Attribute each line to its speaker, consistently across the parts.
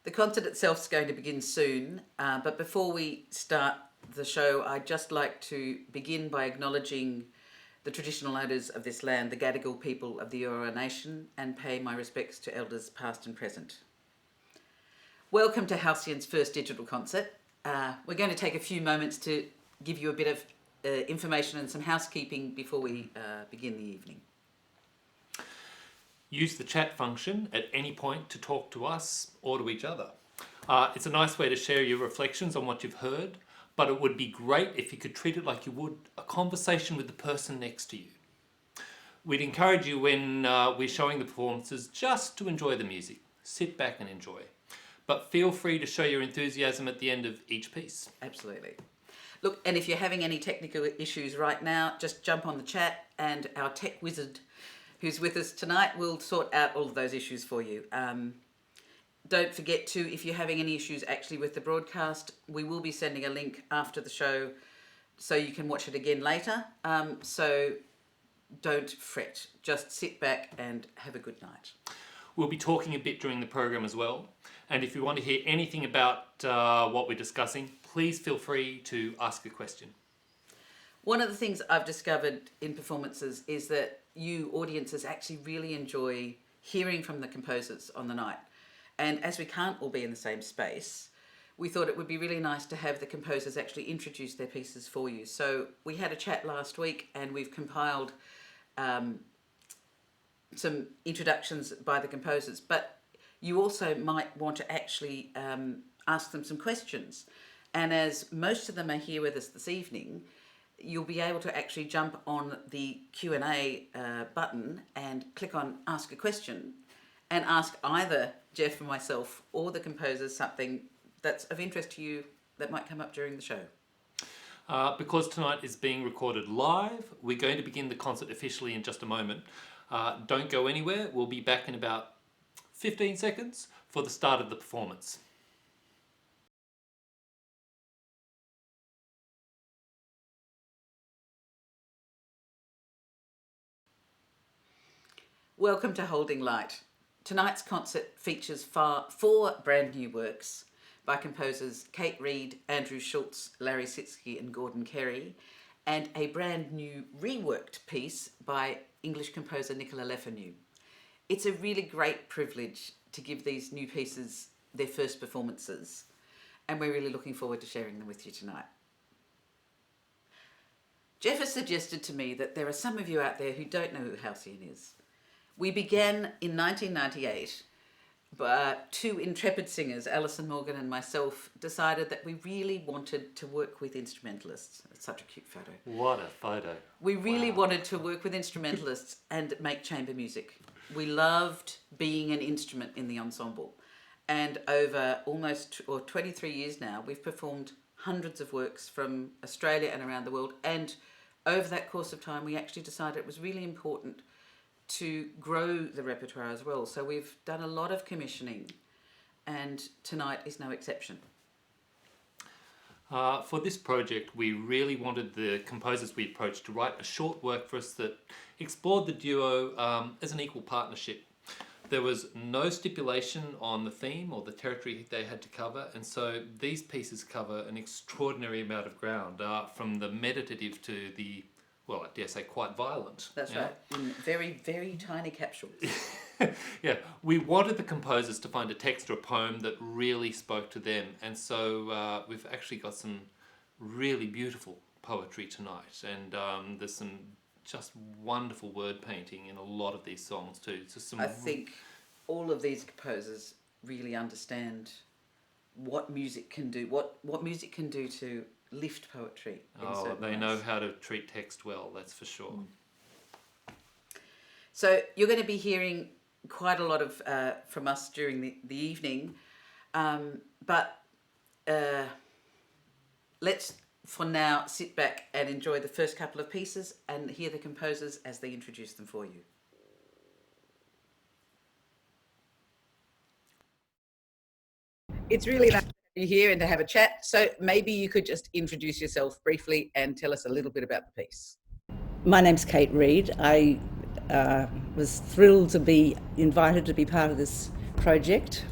Speaker 1: The concert itself is going to begin soon, but before we start the show, I'd just like to begin by acknowledging the traditional owners of this land, the Gadigal people of the Eora Nation, and pay my respects to elders past and present. Welcome to Halcyon's first digital concert. We're going to take a few moments to give you a bit of information and some housekeeping before we begin the evening.
Speaker 2: Use the chat function at any point to talk to us or to each other. It's a nice way to share your reflections on what you've heard, but it would be great if you could treat it like you would a conversation with the person next to you. We'd encourage you when we're showing the performances just to enjoy the music. Sit back and enjoy. But feel free to show your enthusiasm at the end of each piece.
Speaker 1: Absolutely. Look, and if you're having any technical issues right now, just jump on the chat and our tech wizard who's with us tonight will sort out all of those issues for you. Don't forget to, if you're having any issues actually with the broadcast, we will be sending a link after the show so you can watch it again later. So don't fret, just sit back and have a good night.
Speaker 2: We'll be talking a bit during the program as well. And if you want to hear anything about what we're discussing, please feel free to ask a question.
Speaker 1: One of the things I've discovered in performances is that you audiences actually really enjoy hearing from the composers on the night. And as we can't all be in the same space, we thought it would be really nice to have the composers actually introduce their pieces for you. So we had a chat last week and we've compiled some introductions by the composers, but you also might want to actually ask them some questions. And as most of them are here with us this evening, you'll be able to actually jump on the Q&A button and click on Ask a Question and ask either Jeff or myself or the composers something that's of interest to you that might come up during the show.
Speaker 2: Because tonight is being recorded live, we're going to begin the concert officially in just a moment. Don't go anywhere. We'll be back in about 15 seconds for the start of the performance.
Speaker 1: Welcome to Holding Light. Tonight's concert features four brand new works by composers Kate Reid, Andrew Schultz, Larry Sitsky and Gordon Kerry, and a brand new reworked piece by English composer Nicola Lefanu. It's a really great privilege to give these new pieces their first performances, and we're really looking forward to sharing them with you tonight. Jeff has suggested to me that there are some of you out there who don't know who Halcyon is. We began in 1998, but two intrepid singers, Alison Morgan and myself, decided that we really wanted to work with instrumentalists. It's such a cute photo.
Speaker 2: What a photo.
Speaker 1: We really wanted to work with instrumentalists and make chamber music. We loved being an instrument in the ensemble. And over almost 23 years now, we've performed hundreds of works from Australia and around the world. And over that course of time, we actually decided it was really important to grow the repertoire as well. So we've done a lot of commissioning, and tonight is no exception.
Speaker 2: For this project, we really wanted the composers we approached to write a short work for us that explored the duo as an equal partnership. There was no stipulation on the theme or the territory they had to cover, and so these pieces cover an extraordinary amount of ground, from the meditative to the, well, I dare say quite violent.
Speaker 1: That's right, in very, very tiny capsules.
Speaker 2: Yeah, we wanted the composers to find a text or a poem that really spoke to them, and so we've actually got some really beautiful poetry tonight, and there's some just wonderful word painting in a lot of these songs too. So
Speaker 1: I think all of these composers really understand what music can do, what music can do to lift poetry.
Speaker 2: They know how to treat text well, that's for sure.
Speaker 1: So you're going to be hearing quite a lot of from us during the evening, but let's for now sit back and enjoy the first couple of pieces and hear the composers as they introduce them for you. It's really nice to have you here and to have a chat, so maybe you could just introduce yourself briefly and tell us a little bit about the piece.
Speaker 3: My name's Kate Reid. I was thrilled to be invited to be part of this project.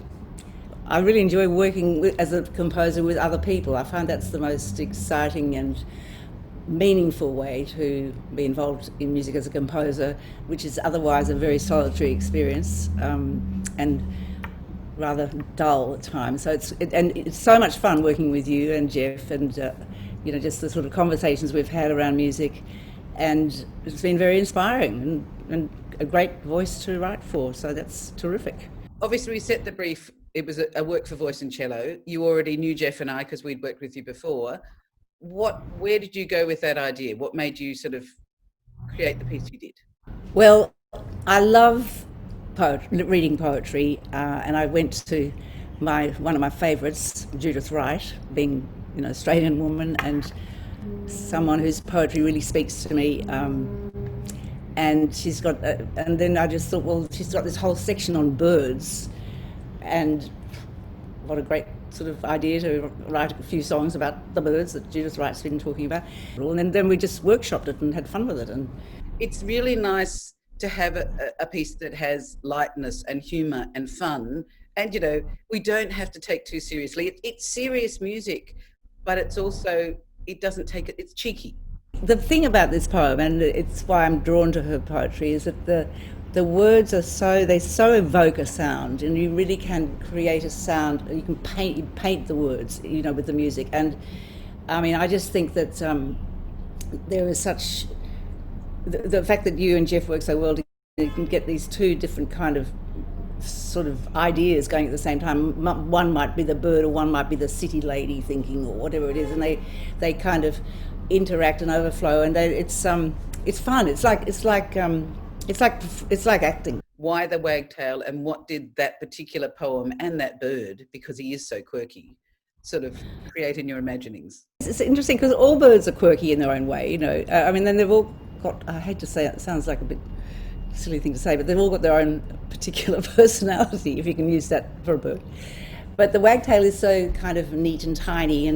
Speaker 3: I really enjoy working as a composer with other people. I find that's the most exciting and meaningful way to be involved in music as a composer, which is otherwise a very solitary experience and rather dull at times. So it's so much fun working with you and Jeff, and just the sort of conversations we've had around music, and it's been very inspiring and a great voice to write for. So that's terrific.
Speaker 1: Obviously, we set the brief. It was a work for voice and cello. You already knew Jeff and I because we'd worked with you before. Where did you go with that idea? What made you sort of create the piece you did?
Speaker 3: Well, I love reading poetry, and I went to one of my favourites, Judith Wright, being an Australian woman and someone whose poetry really speaks to me. And she's got, and then I just thought, well, she's got this whole section on birds, and what a great sort of idea to write a few songs about the birds that Judith Wright's been talking about. And then we just workshopped it and had fun with it. And
Speaker 1: it's really nice to have a piece that has lightness and humour and fun. And, we don't have to take too seriously. It's serious music, but it's also, it doesn't take it, it's cheeky.
Speaker 3: The thing about this poem, and it's why I'm drawn to her poetry, is that the words they so evoke a sound, and you really can create a sound. You can paint the words, with the music. And I mean, I just think that there is such the fact that you and Jeff work so well together, you can get these two different kind of sort of ideas going at the same time. One might be the bird, or one might be the city lady thinking, or whatever it is, and they kind of interact and overflow, and it's fun. It's like acting.
Speaker 1: Why the wagtail, and what did that particular poem and that bird, because he is so quirky, sort of create in your imaginings?
Speaker 3: It's interesting because all birds are quirky in their own way, I mean, then they've all got, I hate to say it sounds like a bit silly thing to say, but they've all got their own particular personality, if you can use that for a bird. But the wagtail is so kind of neat and tiny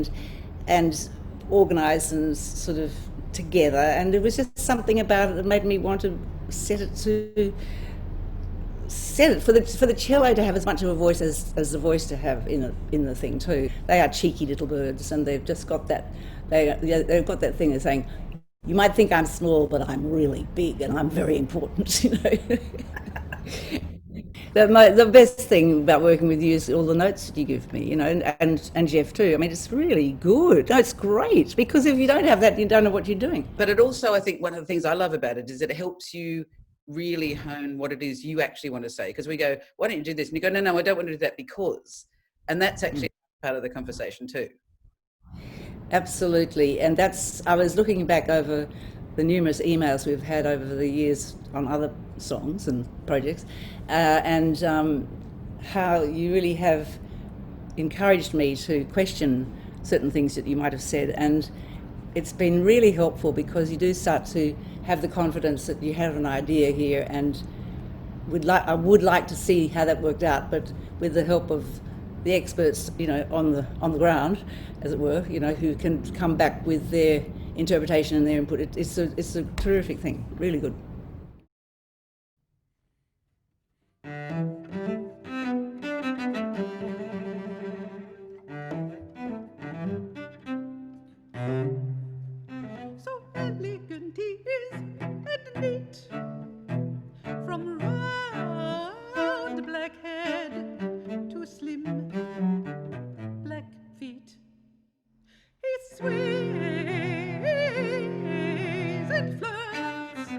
Speaker 3: and organised and sort of together, and it was just something about it that made me want to set it for the cello to have as much of a voice as the voice to have in the thing too. They are cheeky little birds, and they've just got that they've got that thing of saying, you might think I'm small, but I'm really big and I'm very important. The best thing about working with you is all the notes that you give me, and Jeff too. I mean, it's really good. No, it's great, because if you don't have that, you don't know what you're doing.
Speaker 1: But it also, I think one of the things I love about it is it helps you really hone what it is you actually want to say. Because we go, why don't you do this? And you go, no, I don't want to do that because. And that's actually part of the conversation too.
Speaker 3: Absolutely. And I was looking back over the numerous emails we've had over the years on other songs and projects, and how you really have encouraged me to question certain things that you might have said, and it's been really helpful, because you do start to have the confidence that you have an idea here, and I would like to see how that worked out, but with the help of the experts, on the ground, as it were, who can come back with their interpretation and their input. It's a terrific thing, really good.
Speaker 4: So elegant he is and neat, from round black head to slim black feet. He sways and flirts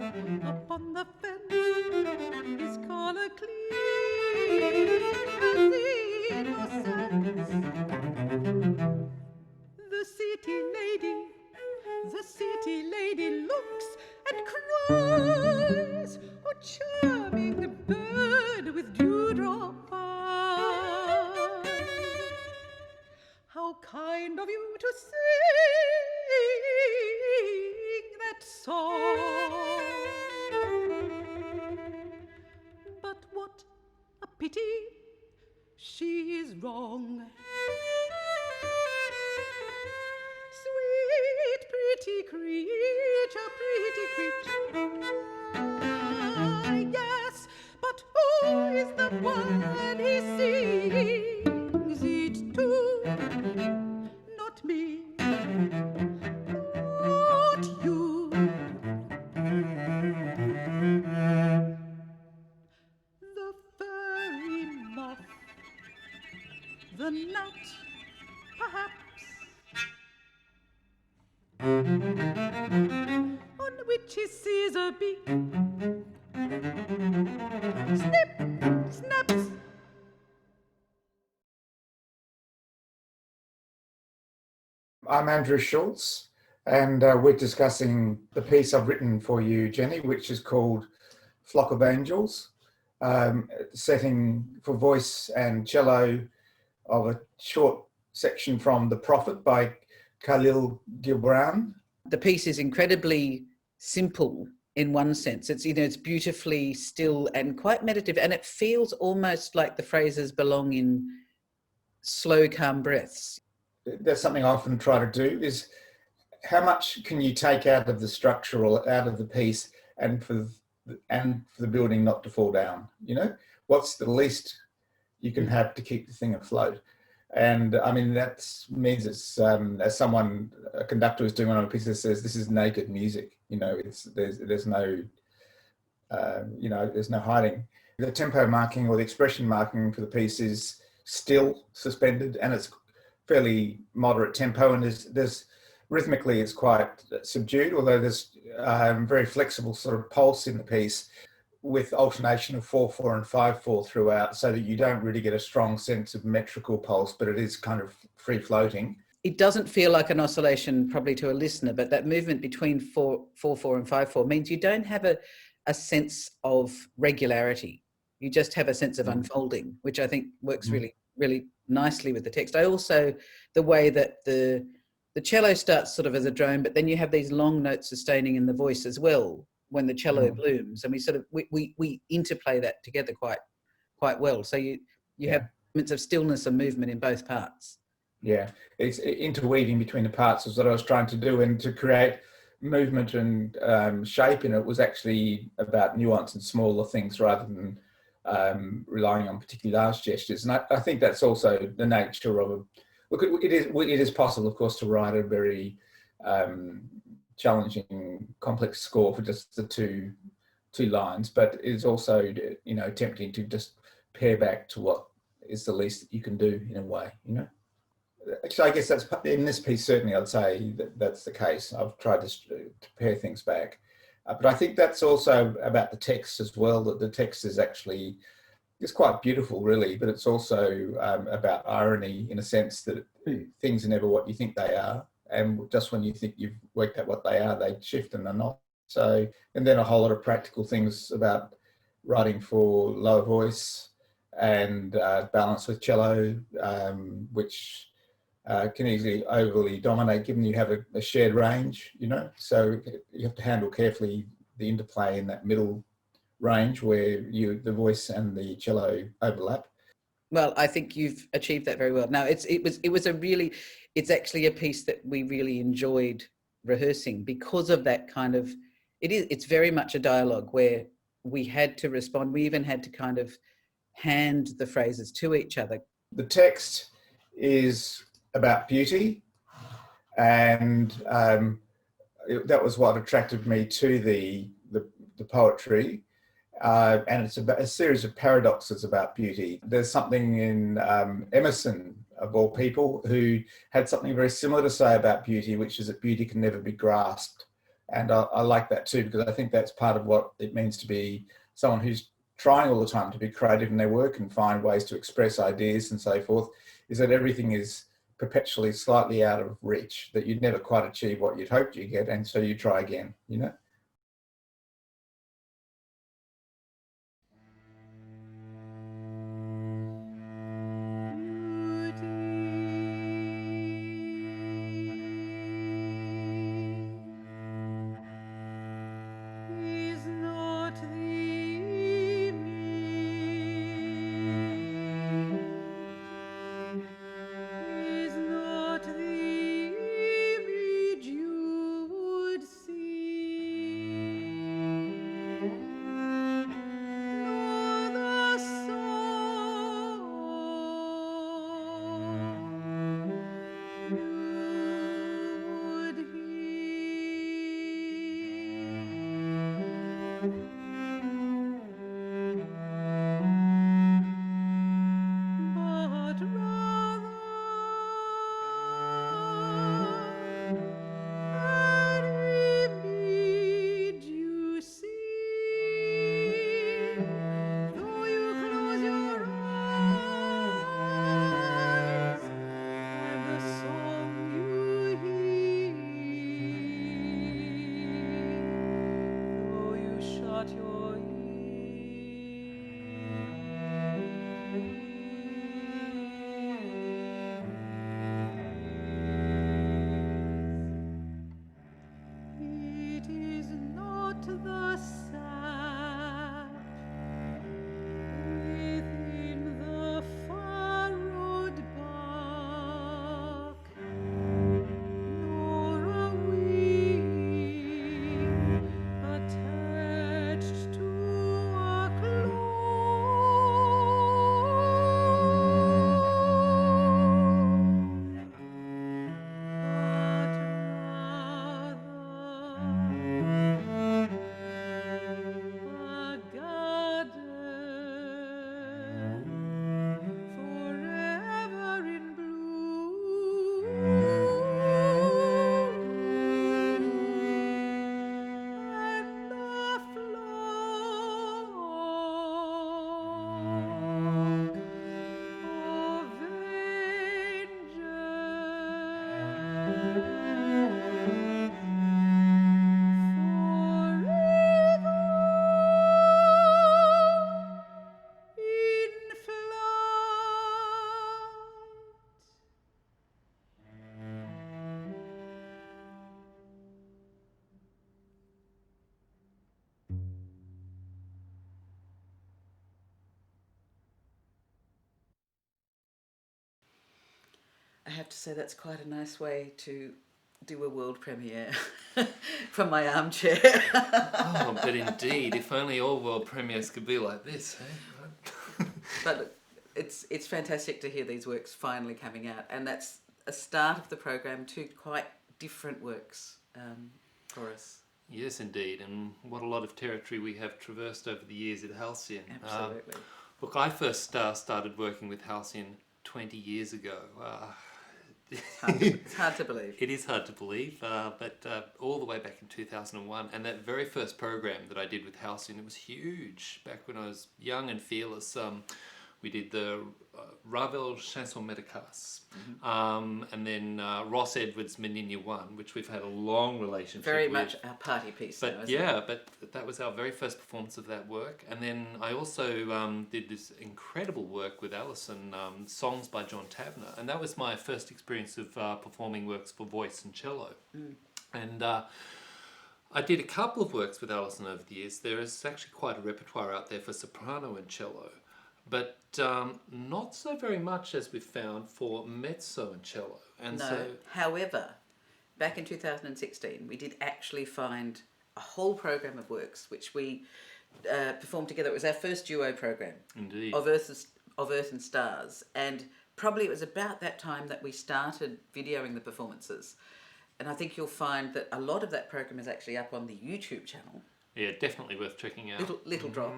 Speaker 4: upon the fence, his collar clean as innocence. The city lady looks and cries, oh charming bird with dewdrop eyes, how kind of you to sing that song. But what a pity, she is wrong. Sweet, pretty creature. Yes, but who is the one he sings kisses a beak. Snip, snaps.
Speaker 5: I'm Andrew Schultz, and we're discussing the piece I've written for you, Jenny, which is called Flock of Angels, setting for voice and cello of a short section from The Prophet by Khalil Gibran.
Speaker 1: The piece is incredibly simple in one sense. It's, you know, it's beautifully still and quite meditative, and it feels almost like the phrases belong in slow, calm breaths.
Speaker 5: That's something I often try to do, is how much can you take out of the structure or out of the piece and for the building not to fall down, you know? What's the least you can have to keep the thing afloat? And I mean, that means it's, as someone, a conductor was doing one of a piece that says, this is naked music, you know, there's no, you know, there's no hiding. The tempo marking or the expression marking for the piece is still suspended, and it's fairly moderate tempo, and there's rhythmically it's quite subdued, although there's very flexible sort of pulse in the piece with alternation of 4/4 and 5/4 throughout, so that you don't really get a strong sense of metrical pulse, but it is kind of free floating.
Speaker 1: It doesn't feel like an oscillation probably to a listener, but that movement between 4/4 and 5/4 means you don't have a sense of regularity. You just have a sense of unfolding, which I think works really, really nicely with the text. I also, the way that the cello starts sort of as a drone, but then you have these long notes sustaining in the voice as well when the cello blooms, and we sort of we interplay that together quite well. So you have moments of stillness and movement in both parts.
Speaker 5: Yeah, it's interweaving between the parts is what I was trying to do, and to create movement and shape in it was actually about nuance and smaller things rather than relying on particularly large gestures. And I think that's also the nature of a look. It is possible, of course, to write a very challenging, complex score for just the two lines, but it's also, you know, tempting to just pare back to what is the least that you can do in a way, you know. Actually, I guess that's in this piece, certainly I'd say that's the case. I've tried to pare things back. But I think that's also about the text as well, that the text is actually, it's quite beautiful really, but it's also about irony in a sense that things are never what you think they are. And just when you think you've worked out what they are, they shift and they're not. So, and then a whole lot of practical things about writing for lower voice and balance with cello, which can easily overly dominate given you have a shared range, you know, so you have to handle carefully the interplay in that middle range where the voice and the cello overlap.
Speaker 1: Well, I think you've achieved that very well. Now, it's actually a piece that we really enjoyed rehearsing because of that kind of, it's very much a dialogue where we had to respond. We even had to kind of hand the phrases to each other.
Speaker 5: The text is about beauty, and that was what attracted me to the poetry. And it's about a series of paradoxes about beauty. There's something in Emerson, of all people, who had something very similar to say about beauty, which is that beauty can never be grasped. And I like that too, because I think that's part of what it means to be someone who's trying all the time to be creative in their work and find ways to express ideas and so forth, is that everything is perpetually slightly out of reach, that you'd never quite achieve what you'd hoped you'd get, and so you try again, you know?
Speaker 4: Is not the is not the image you'd see. at your ears. It is not the sap within the furrowed bark, nor a wing attached to a cloak, but rather a garden forever in bloom, and a flock of angels forever in flight.
Speaker 1: I have to say that's quite a nice way to do a world premiere from my armchair.
Speaker 2: Oh, but indeed, if only all world premieres could be like this, eh?
Speaker 1: But look, it's fantastic to hear these works finally coming out, and that's a start of the program to quite different works for us.
Speaker 2: Yes, indeed, and what a lot of territory we have traversed over the years at Halcyon.
Speaker 1: Absolutely.
Speaker 2: Look, I first started working with Halcyon 20 years ago.
Speaker 1: It's hard to believe.
Speaker 2: It is hard to believe, but all the way back in 2001, and that very first program that I did with Halcyon, it was huge. Back when I was young and fearless, we did the Ravel Chanson Médicas, and then Ross Edwards' Menina One, which we've had a long relationship
Speaker 1: Very
Speaker 2: with.
Speaker 1: much our party piece.
Speaker 2: But
Speaker 1: now, isn't
Speaker 2: yeah,
Speaker 1: it?
Speaker 2: but that was our very first performance of that work. And then I also did this incredible work with Alison, songs by John Tabner. And that was my first experience of performing works for voice and cello. And I did a couple of works with Alison over the years. There is actually quite a repertoire out there for soprano and cello, but not so very much as we've found for mezzo and cello. And
Speaker 1: No.
Speaker 2: so
Speaker 1: However, back in 2016, we did actually find a whole program of works which we performed together. It was our first duo program
Speaker 2: indeed.
Speaker 1: of Earth and Stars, and probably it was about that time that we started videoing the performances. And I think you'll find that a lot of that program is actually up on the YouTube channel.
Speaker 2: Yeah, definitely worth checking out.
Speaker 1: Little drop,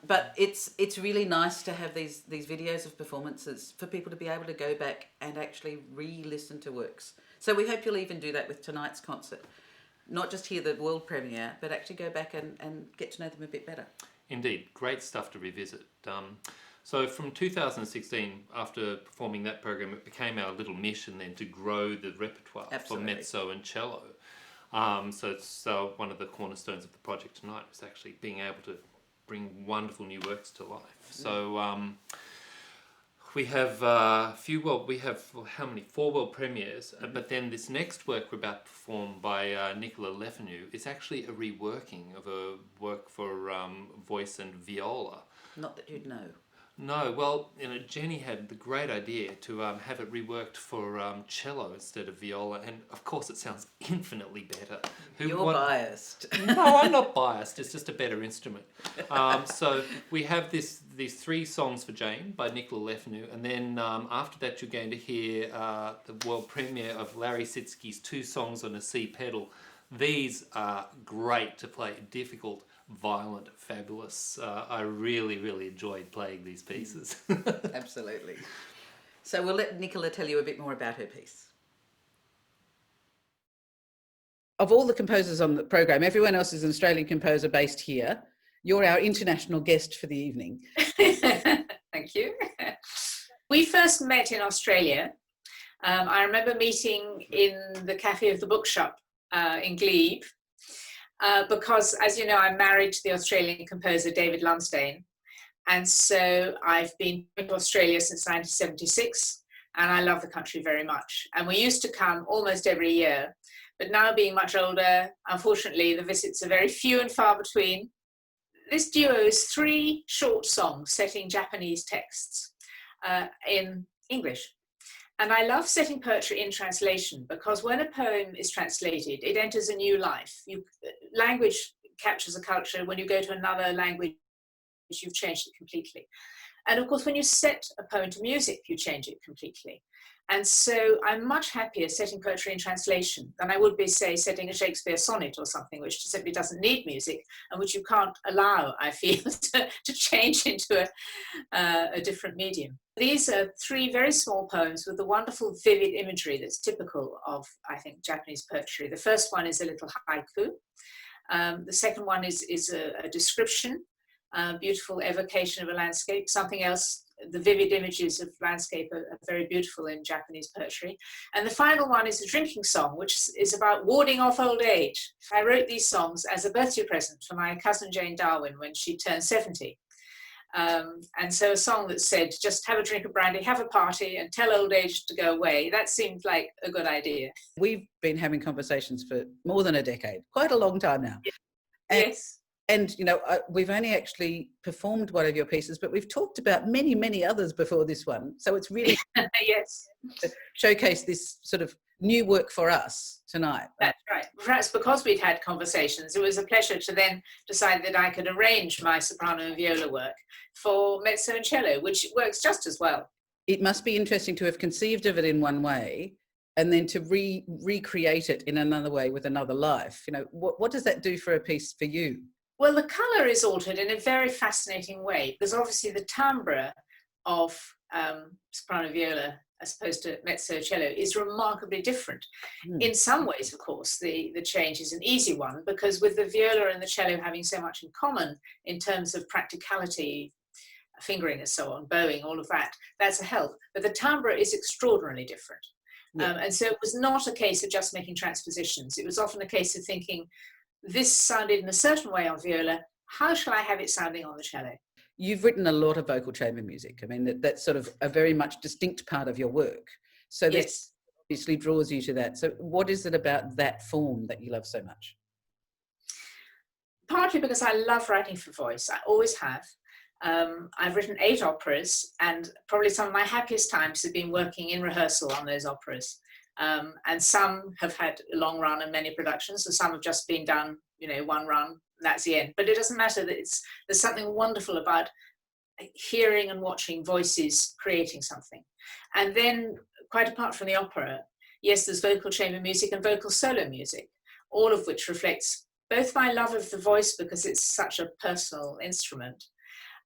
Speaker 1: but it's really nice to have these videos of performances for people to be able to go back and actually re-listen to works. So we hope you'll even do that with tonight's concert, not just hear the world premiere, but actually go back and get to know them a bit better.
Speaker 2: Indeed, great stuff to revisit. So from 2016, after performing that program, it became our little mission then to grow the repertoire
Speaker 1: Absolutely.
Speaker 2: for mezzo and cello. So it's one of the cornerstones of the project tonight was actually being able to bring wonderful new works to life. So we have how many? 4 world premieres, but then this next work we're about to perform by Nicola Lefanu is actually a reworking of a work for voice and viola.
Speaker 1: Not that you'd know.
Speaker 2: No, well, Jenny had the great idea to have it reworked for cello instead of viola, and of course it sounds infinitely better.
Speaker 1: You're biased.
Speaker 2: No, I'm not biased. It's just a better instrument. So we have these 3 songs for Jane by Nicola Lefanu, and then after that you're going to hear the world premiere of Larry Sitzky's 2 songs on a C pedal. These are great to play, difficult, violent, fabulous. I really, really enjoyed playing these pieces.
Speaker 1: Absolutely. So we'll let Nicola tell you a bit more about her piece. Of all the composers on the program, everyone else is an Australian composer based here. You're our international guest for the evening.
Speaker 6: Thank you. We first met in Australia. I remember meeting in the cafe of the bookshop in Glebe. because, as you know, I'm married to the Australian composer David Lumsdaine. And so I've been to Australia since 1976, and I love the country very much. And we used to come almost every year, but now being much older, unfortunately, the visits are very few and far between. This duo is 3 short songs setting Japanese texts in English. And I love setting poetry in translation because when a poem is translated, it enters a new life. Language captures a culture. When you go to another language, you've changed it completely. And of course, when you set a poem to music, you change it completely. And so I'm much happier setting poetry in translation than I would be, say, setting a Shakespeare sonnet or something, which simply doesn't need music and which you can't allow, I feel, to change into a different medium. These are 3 very small poems with the wonderful vivid imagery that's typical of, I think, Japanese poetry. The first one is a little haiku. The second one is a description, beautiful evocation of a landscape. Something else, the vivid images of landscape are very beautiful in Japanese poetry. And the final one is a drinking song, which is about warding off old age. I wrote these songs as a birthday present for my cousin Jane Darwin when she turned 70. And so a song that said, just have a drink of brandy, have a party, and tell old age to go away. That seemed like a good idea.
Speaker 1: We've been having conversations for more than a decade, quite a long time now.
Speaker 6: Yes.
Speaker 1: And, you know, we've only actually performed one of your pieces, but we've talked about many, many others before this one. So it's really
Speaker 6: yes,
Speaker 1: to showcase this sort of new work for us tonight.
Speaker 6: That's right. Perhaps because we'd had conversations, it was a pleasure to then decide that I could arrange my soprano and viola work for mezzo and cello, which works just as well.
Speaker 1: It must be interesting to have conceived of it in one way and then to recreate it in another way with another life. You know, what does that do for a piece for you?
Speaker 6: Well, the colour is altered in a very fascinating way because obviously the timbre of soprano viola as opposed to mezzo cello is remarkably different. In some ways, of course, the change is an easy one because with the viola and the cello having so much in common in terms of practicality, fingering and so on, bowing, all of that, that's a help. But the timbre is extraordinarily different. And so it was not a case of just making transpositions. It was often a case of thinking, this sounded in a certain way on viola, how shall I have it sounding on the cello?
Speaker 1: You've written a lot of vocal chamber music. I mean, that's sort of a very much distinct part of your work. So this obviously draws you to that. So what is it about that form that you love so much?
Speaker 6: Partly because I love writing for voice. I always have. I've written 8 operas, and probably some of my happiest times have been working in rehearsal on those operas. And some have had a long run and many productions, and some have just been done, you know, one run, that's the end. But it doesn't matter that there's something wonderful about hearing and watching voices creating something. And then, quite apart from the opera, yes, there's vocal chamber music and vocal solo music, all of which reflects both my love of the voice because it's such a personal instrument,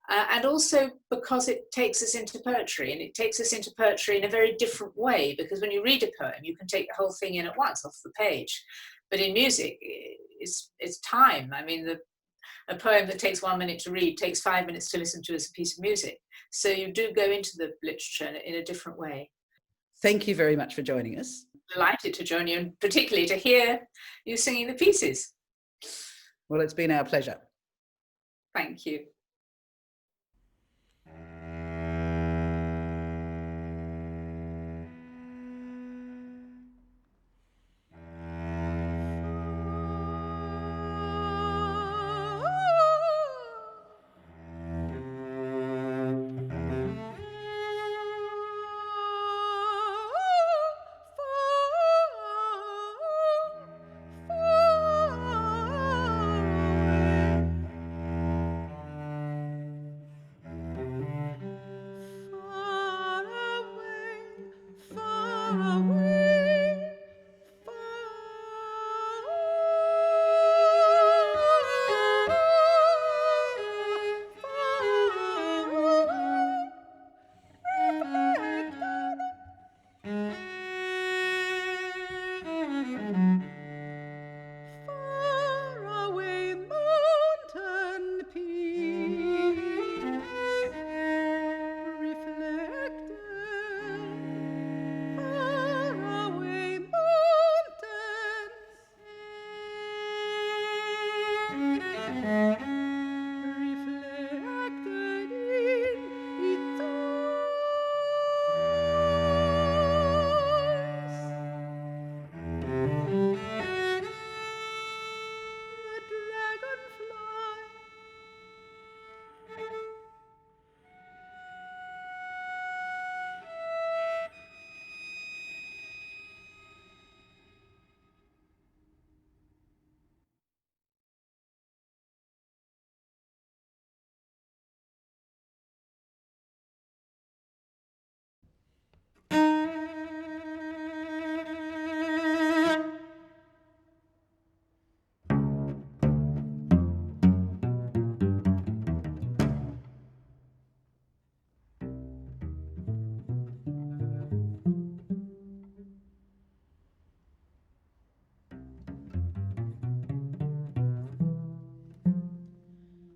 Speaker 6: and also because it takes us into poetry, and it takes us into poetry in a very different way, because when you read a poem, you can take the whole thing in at once off the page. But in music, it's time. I mean, a poem that takes 1 minute to read takes 5 minutes to listen to as a piece of music. So you do go into the literature in a different way.
Speaker 1: Thank you very much for joining us.
Speaker 6: Delighted to join you, and particularly to hear you singing the pieces.
Speaker 1: Well, it's been our pleasure.
Speaker 6: Thank you.
Speaker 4: reflected in its eyes. The dragonfly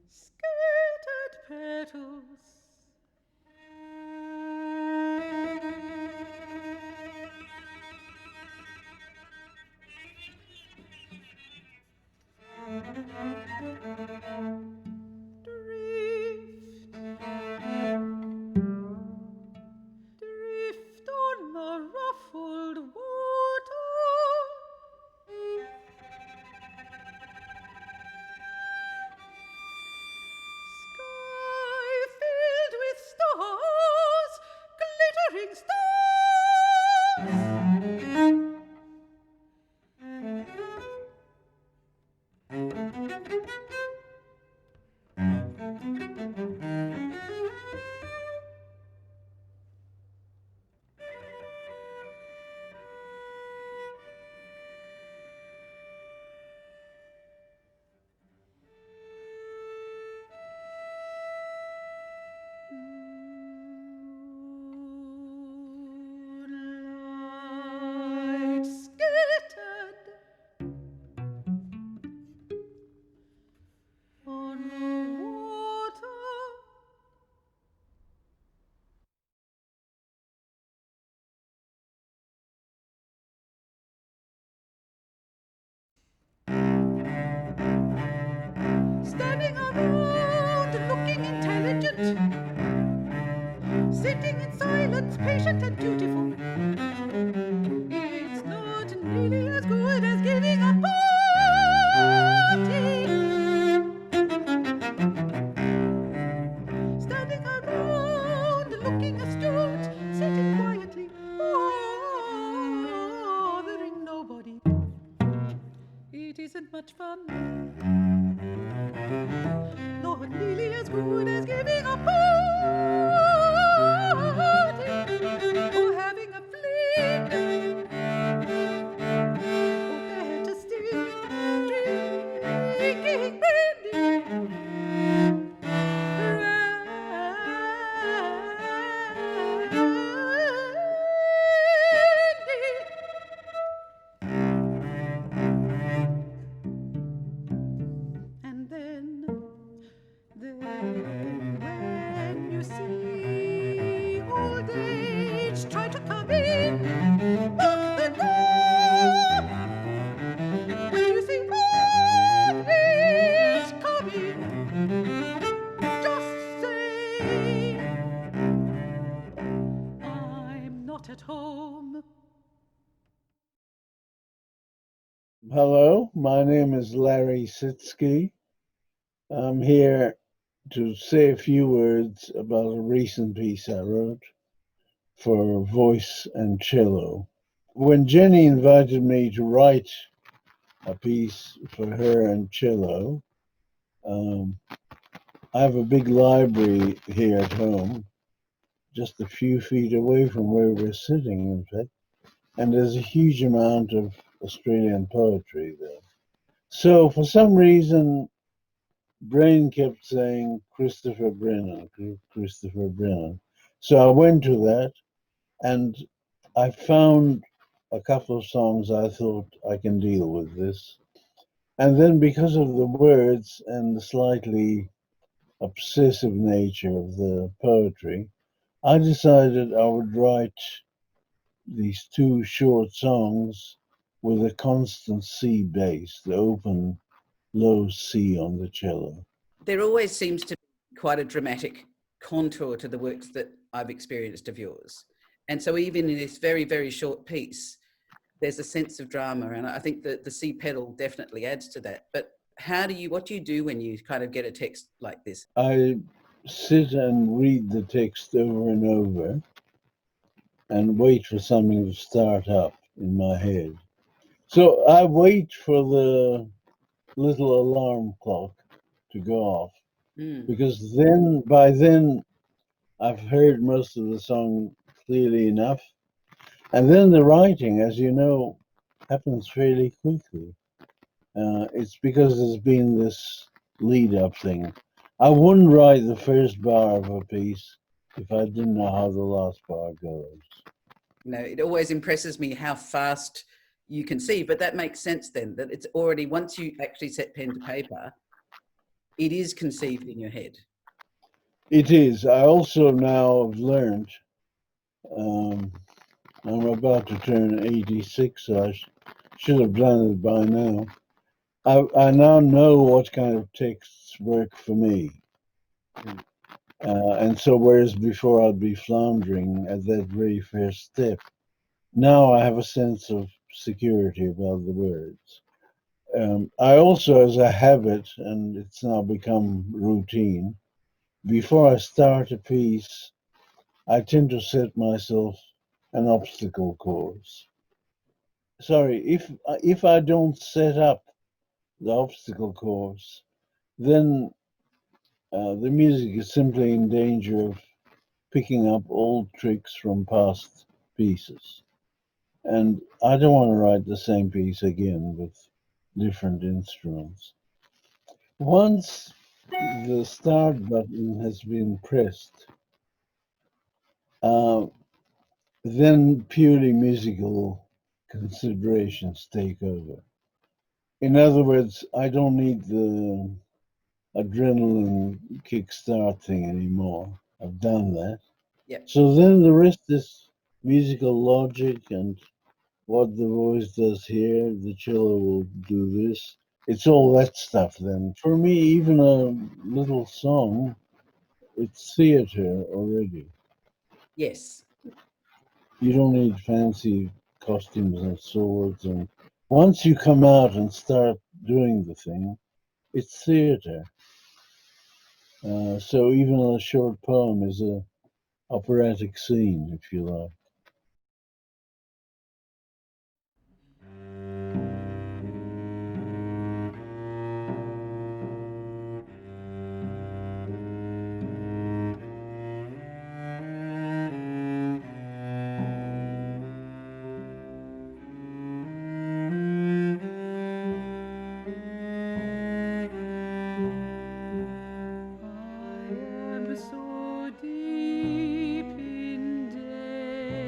Speaker 4: scattered petals. Drift, drift on the ruffled water. Sky filled with stars, glittering moonlight scattered on the water. Standing around looking intelligent, sitting in silence, patient and dutiful. It's not nearly as good as giving a party. Standing around looking astute, sitting quietly, bothering nobody. It isn't much fun. Not nearly as good as giving a party or having a fling, or better still, drinking brandy. And then when you see old age try to come in, lock the door. When you see old age coming, just say, I'm not at home.
Speaker 7: Hello, my name is Larry Sitsky. I'm here to say a few words about a recent piece I wrote for voice and cello. When Jenny invited me to write a piece for her and cello, I have a big library here at home, just a few feet away from where we're sitting, in fact, and there's a huge amount of Australian poetry there. So for some reason, Brain kept saying Christopher Brennan, Christopher Brennan. So I went to that and I found a couple of songs I thought I can deal with this. And then because of the words and the slightly obsessive nature of the poetry, I decided I would write these two short songs with a constant C bass, the open low C on the cello.
Speaker 1: There always seems to be quite a dramatic contour to the works that I've experienced of yours. And so even in this very, very short piece, there's a sense of drama. And I think that the C pedal definitely adds to that. But what do you do when you kind of get a text like this?
Speaker 7: I sit and read the text over and over and wait for something to start up in my head. So I wait for the little alarm clock to go off, because then by then I've heard most of the song clearly enough. And then the writing, as you know, happens fairly quickly. It's because there's been this lead up thing. I wouldn't write the first bar of a piece if I didn't know how the last bar goes.
Speaker 1: It always impresses me how fast you can see, but that makes sense then, that it's already, once you actually set pen to paper, it is conceived in your head.
Speaker 7: It is. I also now have learned, I'm about to turn 86, so I should have done it by now. I now know what kind of texts work for me. And so, whereas before I'd be floundering at that very first step, now I have a sense of security about the words. I also, as a habit, and it's now become routine, before I start a piece, I tend to set myself an obstacle course. Sorry, if I don't set up the obstacle course, then the music is simply in danger of picking up old tricks from past pieces. And I don't want to write the same piece again with different instruments. Once the start button has been pressed, then purely musical considerations take over. In other words, I don't need the adrenaline kickstart thing anymore. I've done that.
Speaker 1: Yeah.
Speaker 7: So then the rest is musical logic and what the voice does here, the cello will do this. It's all that stuff then. For me, even a little song, it's theater already.
Speaker 1: Yes.
Speaker 7: You don't need fancy costumes and swords. And once you come out and start doing the thing, it's theater. So even a short poem is a operatic scene, if you like.
Speaker 4: I am so deep in debt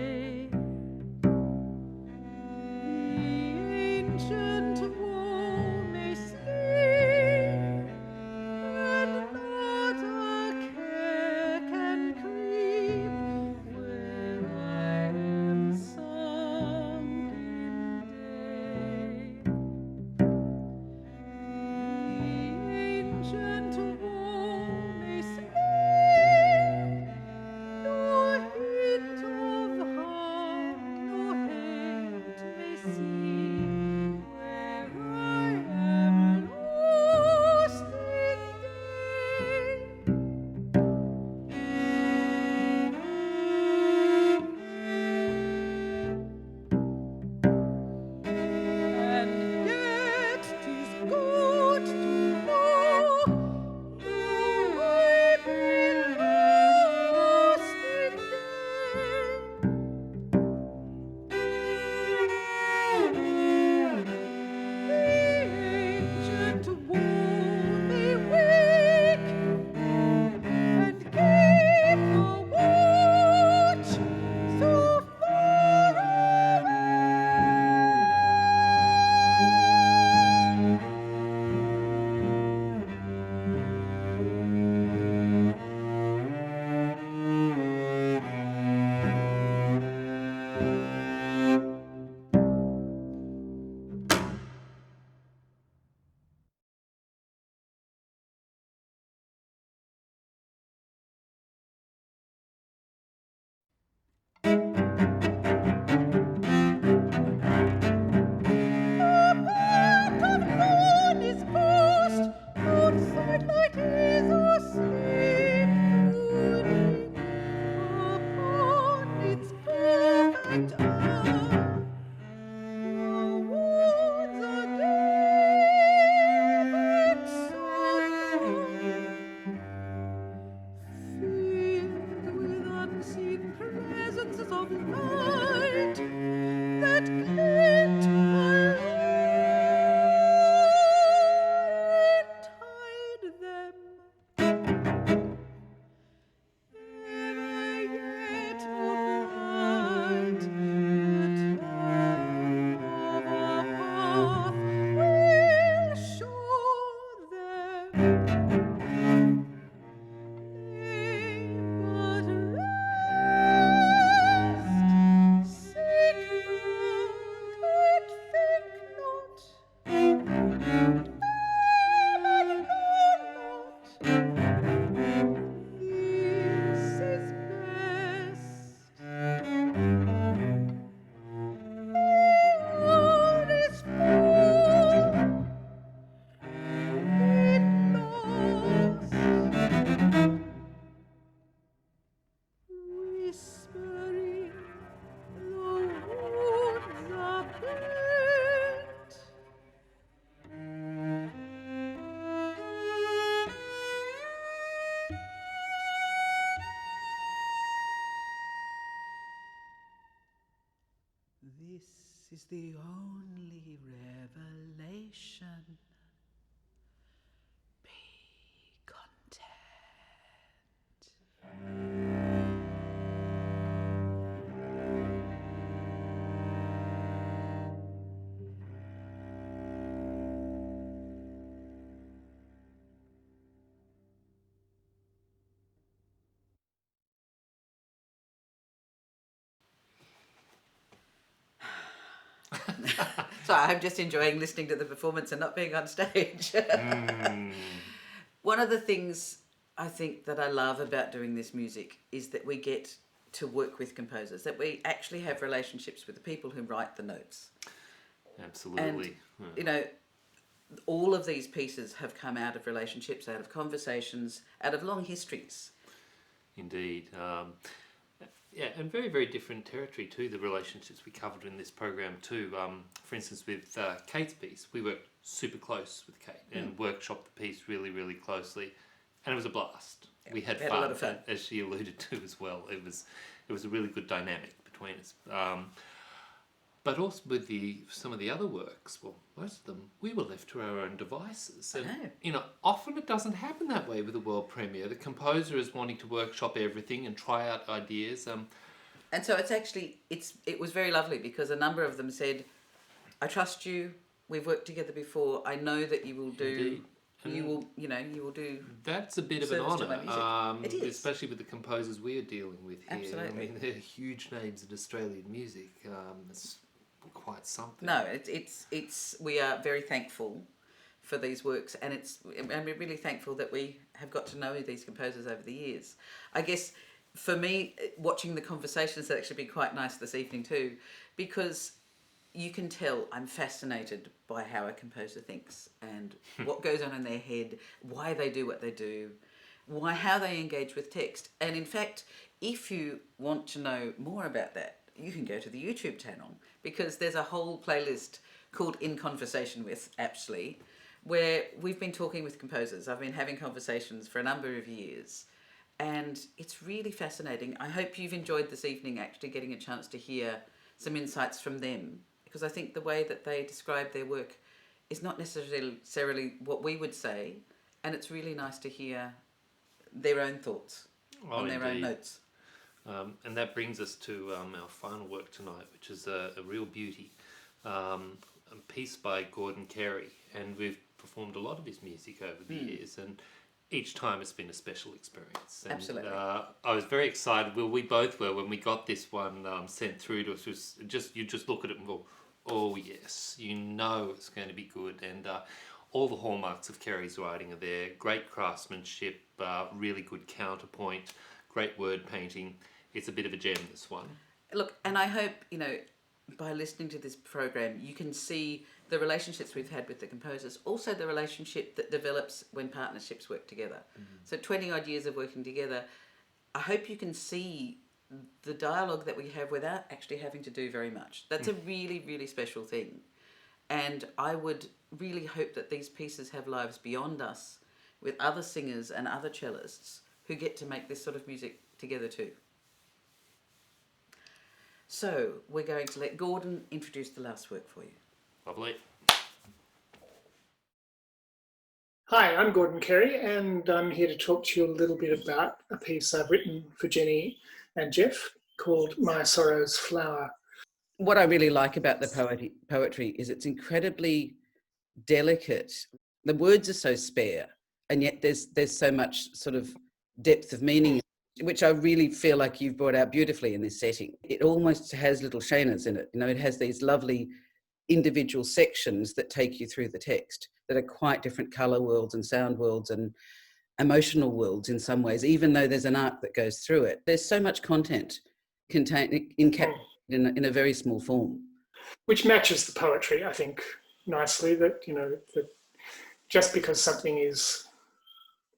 Speaker 1: So I'm just enjoying listening to the performance and not being on stage. One of the things I think that I love about doing this music is that we get to work with composers, that we actually have relationships with the people who write the notes.
Speaker 2: Absolutely.
Speaker 1: And, you know, all of these pieces have come out of relationships, out of conversations, out of long histories.
Speaker 2: Indeed. Yeah, and very, very different territory too, the relationships we covered in this program too. For instance, with Kate's piece, we worked super close with Kate and workshopped the piece really, really closely. And it was a blast. We had fun,
Speaker 1: a lot of fun.
Speaker 2: as she alluded to as well. It was a really good dynamic between us. But also with some of the other works, well, most of them, we were left to our own devices. And, you know, often it doesn't happen that way with a world premiere. The composer is wanting to workshop everything and try out ideas.
Speaker 1: And so it was very lovely because a number of them said, I trust you, we've worked together before, I know that you will do... You will do.
Speaker 2: That's a bit of an
Speaker 1: service to my
Speaker 2: honour,
Speaker 1: music. It is.
Speaker 2: especially with the composers we are dealing with here.
Speaker 1: Absolutely.
Speaker 2: I mean, they're huge names in Australian music. It's quite something.
Speaker 1: No, it's we are very thankful for these works, and we're really thankful that we have got to know these composers over the years. I guess for me, watching the conversations has actually been quite nice this evening too, because you can tell I'm fascinated by how a composer thinks and what goes on in their head, why they do what they do, how they engage with text. And in fact, if you want to know more about that, you can go to the YouTube channel, because there's a whole playlist called In Conversation With, actually, where we've been talking with composers. I've been having conversations for a number of years, and it's really fascinating. I hope you've enjoyed this evening actually getting a chance to hear some insights from them, because I think the way that they describe their work is not necessarily what we would say, and it's really nice to hear their own thoughts on their own notes.
Speaker 2: And that brings us to our final work tonight, which is a real beauty, a piece by Gordon Carey, and we've performed a lot of his music over the years, and each time it's been a special experience. And,
Speaker 1: Absolutely.
Speaker 2: I was very excited. Well, we both were when we got this one sent through to us. You just look at it and go, oh yes, you know it's going to be good. And all the hallmarks of Carey's writing are there. Great craftsmanship, really good counterpoint, great word painting. It's a bit of a gem, this one.
Speaker 1: Look, and I hope, by listening to this program, you can see the relationships we've had with the composers, also the relationship that develops when partnerships work together. So 20 odd years of working together, I hope you can see the dialogue that we have without actually having to do very much. That's a really, really special thing. And I would really hope that these pieces have lives beyond us, with other singers and other cellists who get to make this sort of music together too. So we're going to let Gordon introduce the last work for you.
Speaker 2: Lovely.
Speaker 8: Hi, I'm Gordon Carey, and I'm here to talk to you a little bit about a piece I've written for Jenny and Jeff called My Sorrow's Flower.
Speaker 3: What I really like about the poetry is it's incredibly delicate. The words are so spare, and yet there's so much sort of depth of meaning, which I really feel like you've brought out beautifully in this setting. It almost has little Shanas in it. It has these lovely individual sections that take you through the text that are quite different colour worlds and sound worlds and emotional worlds in some ways, even though there's an arc that goes through it. There's so much content contained in a very small form.
Speaker 8: Which matches the poetry, I think, nicely, that just because something is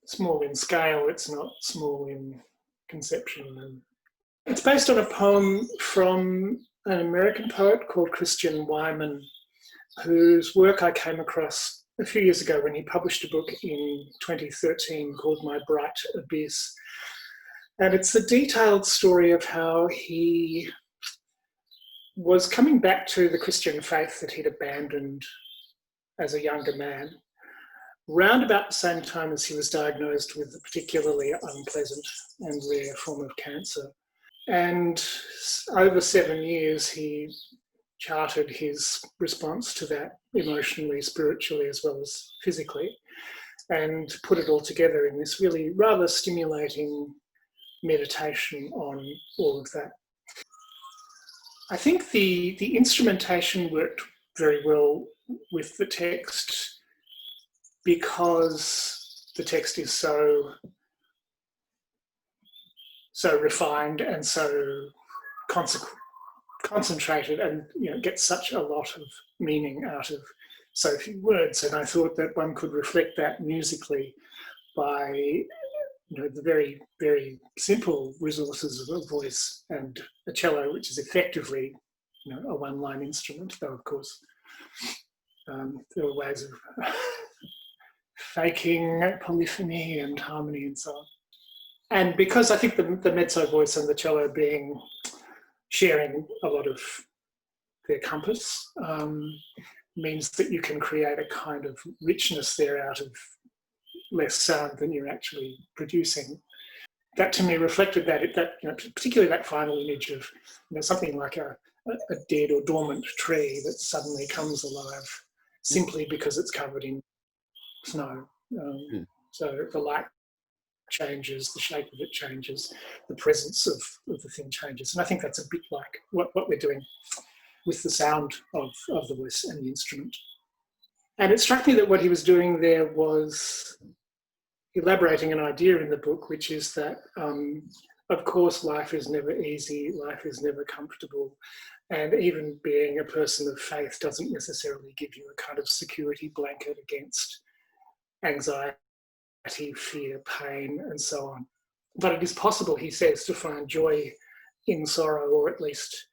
Speaker 8: small in scale, it's not small in conception. It's based on a poem from an American poet called Christian Wyman, whose work I came across a few years ago when he published a book in 2013 called My Bright Abyss. And it's a detailed story of how he was coming back to the Christian faith that he'd abandoned as a younger man, round about the same time as he was diagnosed with a particularly unpleasant and rare form of cancer. And over 7 years, he charted his response to that emotionally, spiritually, as well as physically, and put it all together in this really rather stimulating meditation on all of that. I think the instrumentation worked very well with the text because the text is so refined and so concentrated, and gets such a lot of meaning out of so few words. And I thought that one could reflect that musically by the very, very simple resources of a voice and a cello, which is effectively a one-line instrument, though of course there are ways of faking polyphony and harmony and so on. And because I think the mezzo voice and the cello sharing a lot of their compass means that you can create a kind of richness there out of less sound than you're actually producing. That to me reflected that particularly that final image of something like a dead or dormant tree that suddenly comes alive simply because it's covered in snow. So the light changes, the shape of it changes, the presence of the thing changes. And I think that's a bit like what we're doing with the sound of the voice and the instrument. And it struck me that what he was doing there was elaborating an idea in the book, which is that, of course, life is never easy, life is never comfortable, and even being a person of faith doesn't necessarily give you a kind of security blanket against anxiety, fear, pain, and so on. But it is possible, he says, to find joy in sorrow, or at least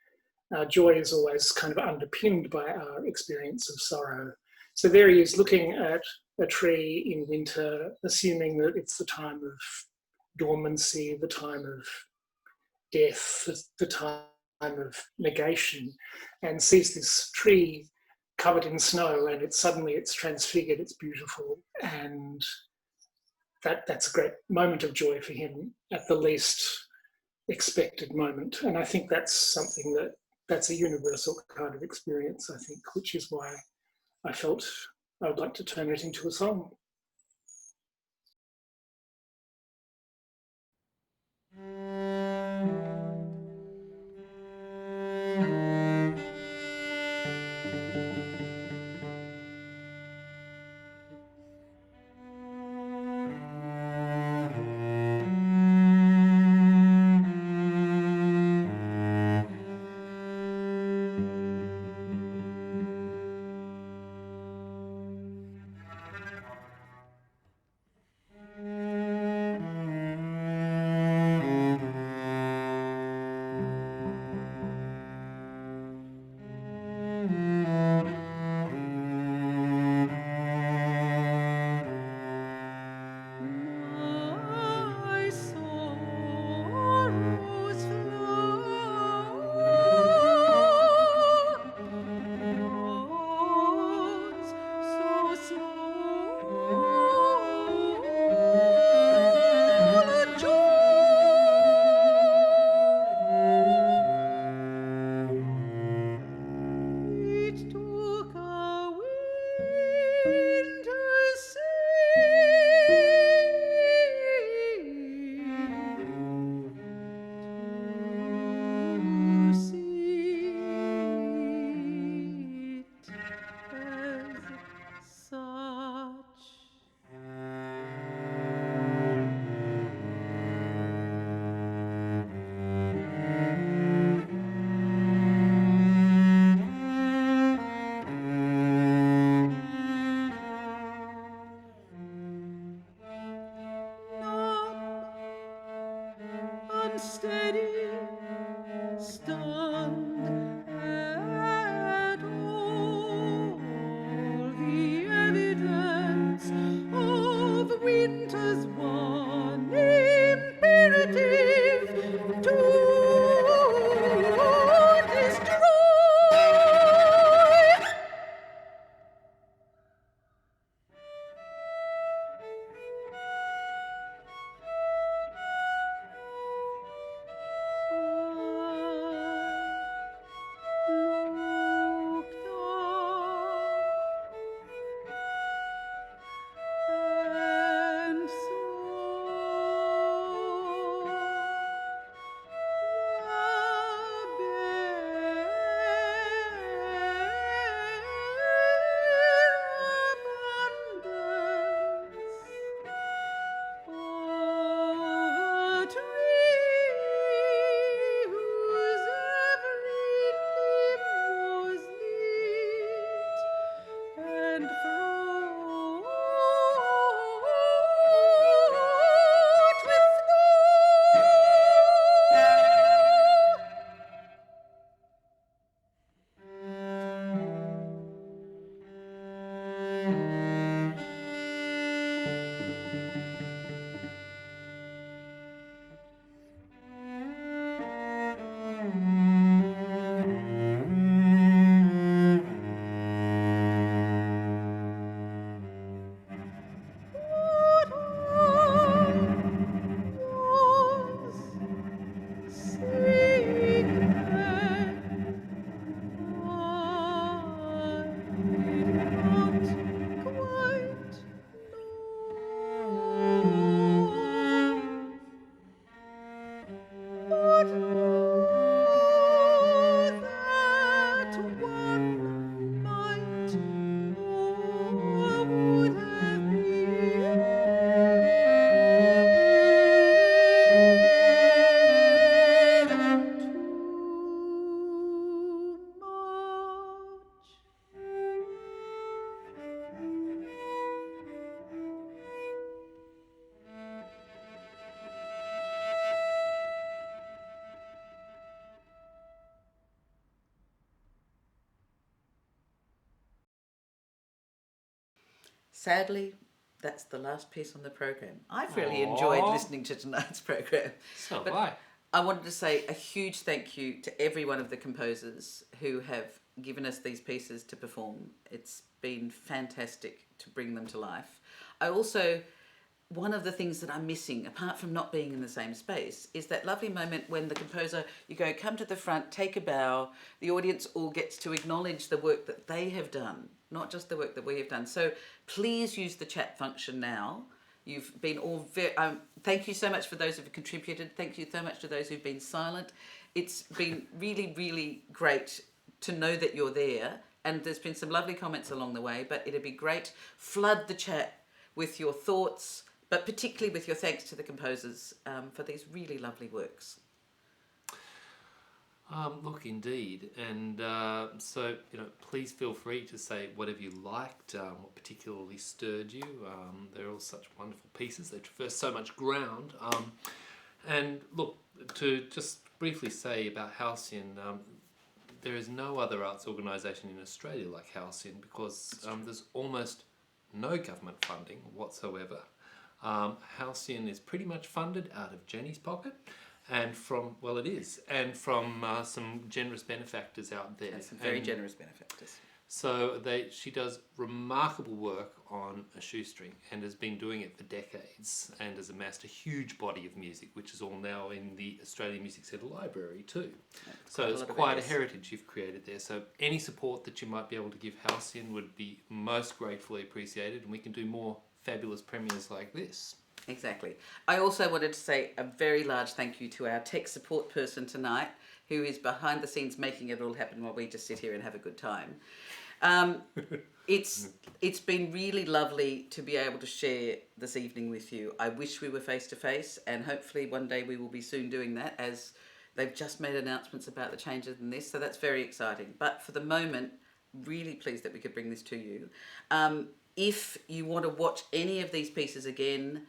Speaker 8: joy is always kind of underpinned by our experience of sorrow. So there he is looking at a tree in winter, assuming that it's the time of dormancy, the time of death, the time of negation, and sees this tree covered in snow, and it's transfigured, it's beautiful, and that's a great moment of joy for him at the least expected moment. And I think that's something that's a universal kind of experience, I think, which is why I felt I would like to turn it into a song.
Speaker 4: My sorrows flows so small a joy. It took a winter to see it as such. Unsteady, stunned at all the evidence of winter's one imperative to destroy. Looked up and saw
Speaker 1: sadly, that's the last piece on the program. I've really enjoyed
Speaker 2: Aw.
Speaker 1: listening to tonight's program.
Speaker 2: So
Speaker 1: But
Speaker 2: have I.
Speaker 1: I wanted to say a huge thank you to every one of the composers who have given us these pieces to perform. It's been fantastic to bring them to life. I also, one of the things that I'm missing, apart from not being in the same space, is that lovely moment when the composer, you go, come to the front, take a bow, the audience all gets to acknowledge the work that they have done, not just the work that we have done. So please use the chat function now. You've been all very, thank you so much for those who've contributed. Thank you so much to those who've been silent. It's been really, really great to know that you're there. And there's been some lovely comments along the way, but it'd be great. Flood the chat with your thoughts, but particularly with your thanks to the composers for these really lovely works.
Speaker 2: Look, indeed, and so please feel free to say whatever you liked, what particularly stirred you. They're all such wonderful pieces. They traverse so much ground. And look, to just briefly say about Halcyon, there is no other arts organisation in Australia like Halcyon because there's almost no government funding whatsoever. Halcyon is pretty much funded out of Jenny's pocket. And from, well, it is, and from some generous benefactors out there.
Speaker 1: And some very generous benefactors.
Speaker 2: So she does remarkable work on a shoestring and has been doing it for decades and has amassed a huge body of music, which is all now in the Australian Music Centre Library too. So it's quite a heritage you've created there. So any support that you might be able to give Halcyon would be most gratefully appreciated, and we can do more fabulous premieres like this.
Speaker 1: Exactly. I also wanted to say a very large thank you to our tech support person tonight, who is behind the scenes making it all happen while we just sit here and have a good time. It's been really lovely to be able to share this evening with you. I wish we were face to face, and hopefully one day we will be soon doing that, as they've just made announcements about the changes in this, so that's very exciting. But for the moment, really pleased that we could bring this to you. If you want to watch any of these pieces again,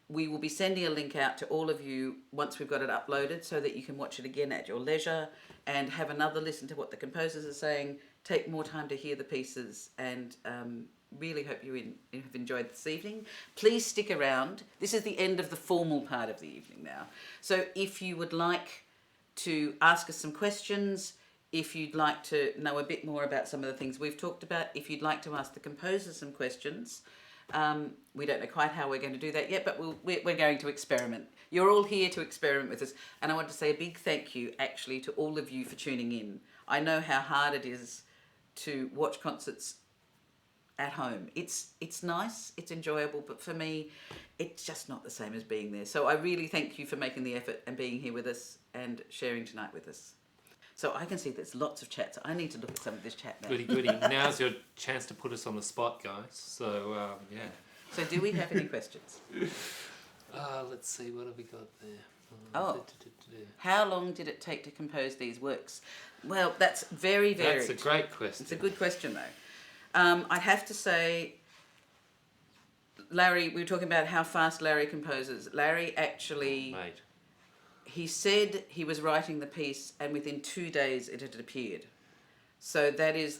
Speaker 1: we will be sending a link out to all of you once we've got it uploaded so that you can watch it again at your leisure and have another listen to what the composers are saying, take more time to hear the pieces, and really hope you have enjoyed this evening. Please stick around. This is the end of the formal part of the evening now. So if you would like to ask us some questions, if you'd like to know a bit more about some of the things we've talked about, if you'd like to ask the composers some questions, we don't know quite how we're going to do that yet, but we're going to experiment. You're all here to experiment with us, and I want to say a big thank you actually to all of you for tuning in. I know how hard it is to watch concerts at home. It's nice, it's enjoyable, but for me, it's just not the same as being there. So I really thank you for making the effort and being here with us and sharing tonight with us. So I can see there's lots of chats. I need to look at some of this chat now.
Speaker 2: Goody. Now's your chance to put us on the spot, guys. So, yeah.
Speaker 1: So do we have any questions?
Speaker 2: Let's see, what have we got there?
Speaker 1: How long did it take to compose these works? Well, that's very varied.
Speaker 2: That's a great question.
Speaker 1: It's a good question, though. I'd have to say, Larry, we were talking about how fast Larry composes. Larry actually...
Speaker 2: Mate.
Speaker 1: He said he was writing the piece, and within 2 days it had appeared. So that is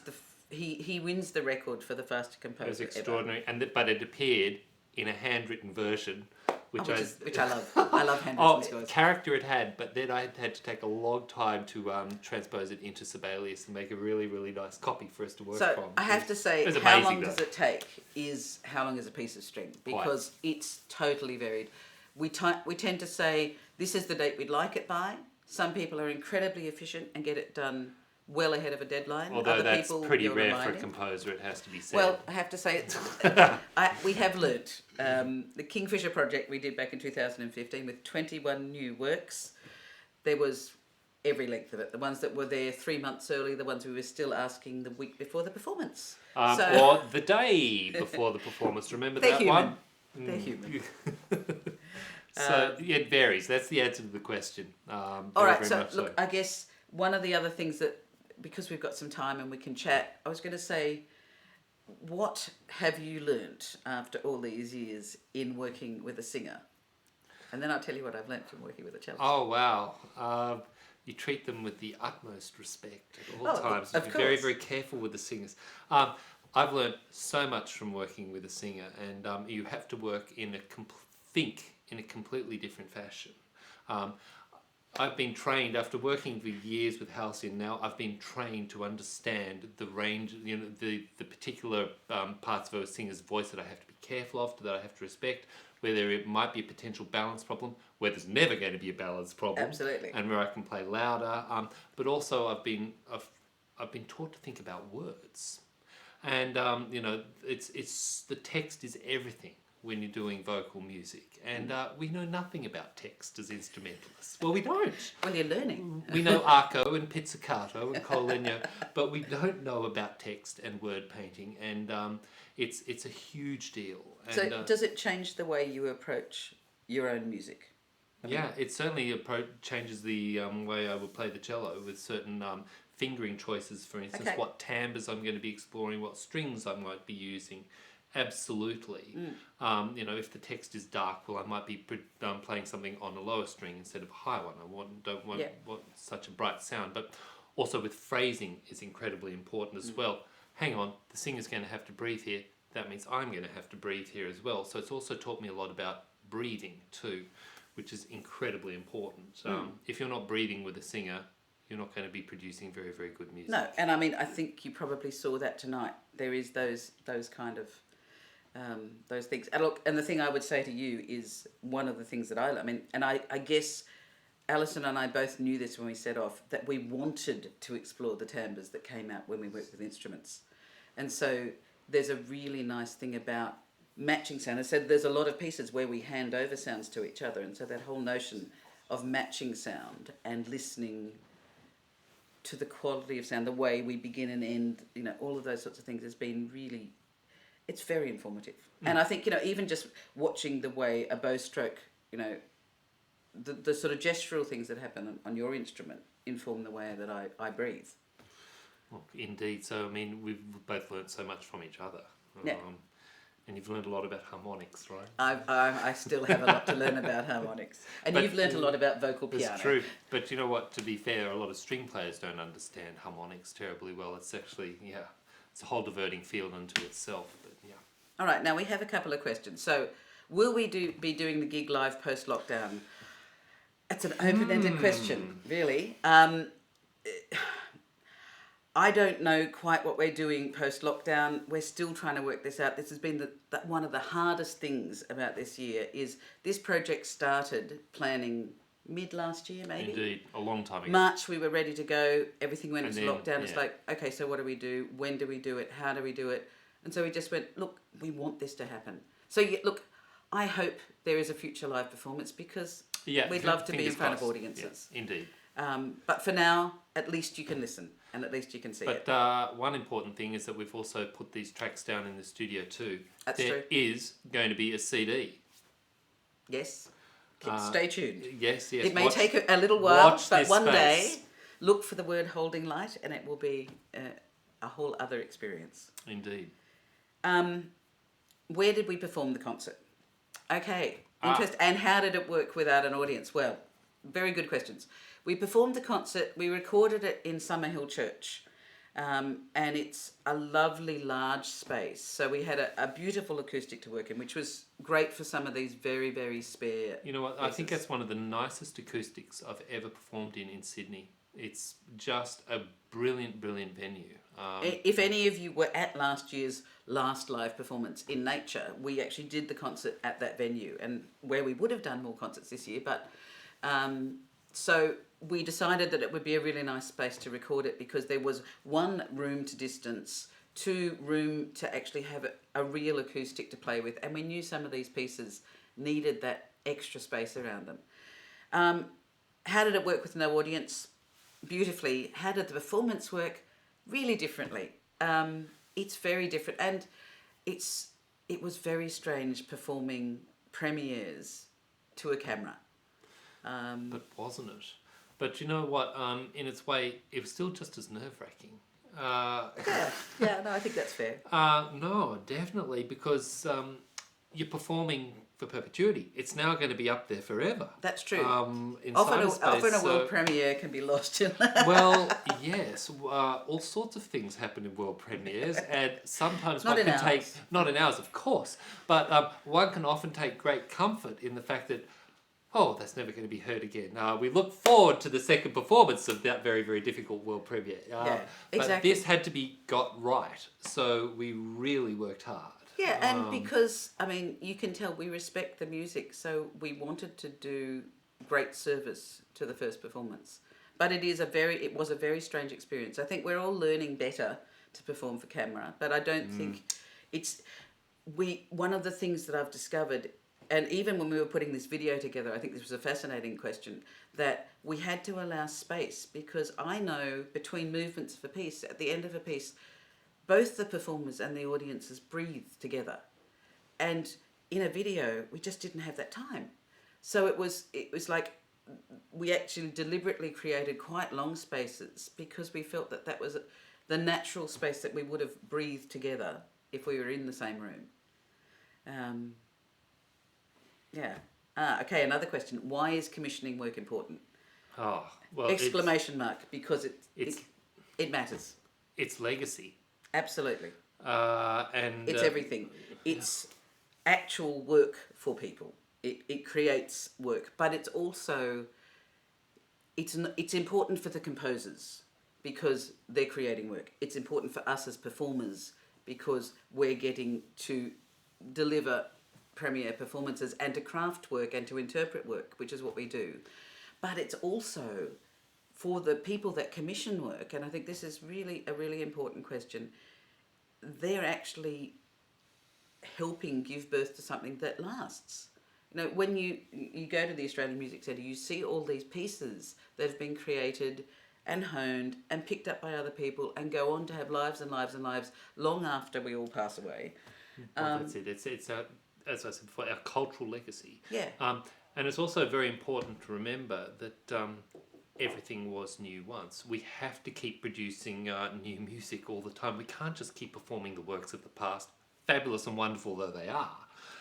Speaker 1: he wins the record for the fastest composer.
Speaker 2: It was extraordinary, but it appeared in a handwritten version, which
Speaker 1: I love. I love handwritten scores.
Speaker 2: Character it had, but then I had to take a long time to transpose it into Sibelius and make a really, really nice copy for us to work from.
Speaker 1: So I have to say, how long does it take is how long is a piece of string, because it's totally varied. We tend to say, this is the date we'd like it by. Some people are incredibly efficient and get it done well ahead of a deadline.
Speaker 2: Although
Speaker 1: Other
Speaker 2: that's
Speaker 1: people,
Speaker 2: pretty rare for a composer, it has to be said.
Speaker 1: Well, I have to say, we have learnt. The Kingfisher project we did back in 2015 with 21 new works, there was every length of it. The ones that were there 3 months early, the ones we were still asking the week before the performance.
Speaker 2: Or the day before the performance. Remember that one?
Speaker 1: They're human.
Speaker 2: So it varies. That's the answer to the question.
Speaker 1: All right, so look, I guess one of the other things that, because we've got some time and we can chat, I was going to say, what have you learnt after all these years in working with a singer? And then I'll tell you what I've learnt from working with a cellist.
Speaker 2: Oh, wow. You treat them with the utmost respect at all times.
Speaker 1: Of
Speaker 2: Be
Speaker 1: course.
Speaker 2: very, very careful with the singers. I've learned so much from working with a singer, and you have to work in think in a completely different fashion. I've been trained, after working for years with Halcyon now, I've been trained to understand the range, the particular parts of a singer's voice that I have to be careful of, that I have to respect, where there might be a potential balance problem, where there's never going to be a balance problem.
Speaker 1: Absolutely.
Speaker 2: And where I can play louder. But also I've been taught to think about words. And, it's the text is everything when you're doing vocal music. And we know nothing about text as instrumentalists. Well, we don't.
Speaker 1: Well, you're learning.
Speaker 2: We know arco and pizzicato and collegno, but we don't know about text and word painting. And it's a huge deal. And,
Speaker 1: So does it change the way you approach your own music?
Speaker 2: Yeah, it certainly changes the way I would play the cello with certain fingering choices, for instance,
Speaker 1: Okay.
Speaker 2: what timbres I'm going to be exploring, what strings I might be using. Absolutely. If the text is dark, well, I might be playing something on a lower string instead of a high one. I don't want such a bright sound. But also with phrasing is incredibly important as well. Hang on, the singer's going to have to breathe here. That means I'm going to have to breathe here as well. So it's also taught me a lot about breathing too, which is incredibly important. If you're not breathing with a singer, you're not going to be producing very, very good music.
Speaker 1: No, and I mean, I think you probably saw that tonight. There is those kind of those things. And look, and the thing I would say to you is one of the things that I mean, and I guess Alison and I both knew this when we set off, that we wanted to explore the timbres that came out when we worked with instruments. And so there's a really nice thing about matching sound. I said there's a lot of pieces where we hand over sounds to each other, and so that whole notion of matching sound and listening to the quality of sound, the way we begin and end, all of those sorts of things has been really, it's very informative. And I think, even just watching the way a bow stroke, the sort of gestural things that happen on your instrument inform the way that I breathe.
Speaker 2: Well, indeed. So, I mean, we've both learned so much from each other.
Speaker 1: Yeah.
Speaker 2: And you've learned a lot about harmonics, right?
Speaker 1: I still have a lot to learn about harmonics. And
Speaker 2: But
Speaker 1: you've learnt a lot about vocal piano.
Speaker 2: That's true. But you know what? To be fair, a lot of string players don't understand harmonics terribly well. It's actually, it's a whole diverting field unto itself. But yeah.
Speaker 1: All right, now we have a couple of questions. So, will we be doing the gig live post-lockdown? It's an open-ended question, really. I don't know quite what we're doing post-lockdown. We're still trying to work this out. This has been one of the hardest things about this year is this project started planning mid last year, maybe?
Speaker 2: Indeed, a long time ago.
Speaker 1: March, we were ready to go. Everything went into
Speaker 2: then,
Speaker 1: lockdown. It's
Speaker 2: yeah.
Speaker 1: like, okay, so what do we do? When do we do it? How do we do it? And so we just went, look, we want this to happen. So, look, I hope there is a future live performance because we'd love to be in front of audiences.
Speaker 2: Yeah, indeed.
Speaker 1: But for now, at least you can listen and at least you can see it.
Speaker 2: But one important thing is that we've also put these tracks down in the studio too.
Speaker 1: That's
Speaker 2: There
Speaker 1: true.
Speaker 2: is going to be a CD.
Speaker 1: Yes. Stay tuned.
Speaker 2: Yes.
Speaker 1: It may take a little while,
Speaker 2: watch
Speaker 1: but
Speaker 2: this
Speaker 1: one
Speaker 2: space.
Speaker 1: day, look for the word holding light and it will be a whole other experience.
Speaker 2: Indeed.
Speaker 1: Where did we perform the concert? Okay, interesting. And how did it work without an audience? Well, very good questions. We performed the concert, we recorded it in Summerhill Church, and it's a lovely large space. So we had a beautiful acoustic to work in, which was great for some of these very, very spare
Speaker 2: You know what? I think that's one of the nicest acoustics I've ever performed in Sydney. It's just a brilliant, brilliant venue.
Speaker 1: If any of you were at last year's last live performance in Nature, we actually did the concert at that venue, and where we would have done more concerts this year, but so we decided that it would be a really nice space to record it because there was one, room to distance, two, room to actually have a real acoustic to play with, and we knew some of these pieces needed that extra space around them. How did it work with no audience? Beautifully. How did the performance work? Really differently. It's very different, and it was very strange performing premieres to a camera.
Speaker 2: But wasn't it? But you know what? In its way, it was still just as nerve-wracking.
Speaker 1: Yeah, no, I think that's fair.
Speaker 2: No, definitely, because you're performing for perpetuity. It's now going to be up there forever.
Speaker 1: That's true.
Speaker 2: In
Speaker 1: Often
Speaker 2: cyberspace,
Speaker 1: a world premiere can be lost in that.
Speaker 2: well, yes, all sorts of things happen in world premieres, and sometimes
Speaker 1: Not
Speaker 2: one
Speaker 1: in
Speaker 2: can take,
Speaker 1: ours.
Speaker 2: not in ours, of course, but one can often take great comfort in the fact that, oh, that's never going to be heard again. We look forward to the second performance of that very, very difficult world premiere.
Speaker 1: Yeah,
Speaker 2: But
Speaker 1: exactly.
Speaker 2: this had to be got right, so we really worked hard.
Speaker 1: Yeah, and because, I mean, you can tell we respect the music, so we wanted to do great service to the first performance. But it was a very strange experience. I think we're all learning better to perform for camera, but I don't think one of the things that I've discovered, and even when we were putting this video together, I think this was a fascinating question, that we had to allow space, because I know between movements of a piece, at the end of a piece, both the performers and the audiences breathe together. And in a video, we just didn't have that time. So it was like we actually deliberately created quite long spaces because we felt that was the natural space that we would have breathed together if we were in the same room. Okay, another question. Why is commissioning work important?
Speaker 2: Oh, well,
Speaker 1: Exclamation mark, because it matters.
Speaker 2: It's legacy.
Speaker 1: Absolutely.
Speaker 2: And
Speaker 1: It's everything. It's actual work for people. It creates work, but it's also it's important for the composers because they're creating work. It's important for us as performers because we're getting to deliver premiere performances and to craft work and to interpret work, which is what we do. But it's also for the people that commission work, and I think this is really a really important question, they're actually helping give birth to something that lasts. You know, when you go to the Australian Music Centre, you see all these pieces that have been created and honed and picked up by other people and go on to have lives and lives and lives long after we all pass away.
Speaker 2: Well, that's it. It's as I said before, our cultural legacy.
Speaker 1: Yeah.
Speaker 2: And it's also very important to remember that everything was new once. We have to keep producing new music all the time. We can't just keep performing the works of the past, fabulous and wonderful though they are.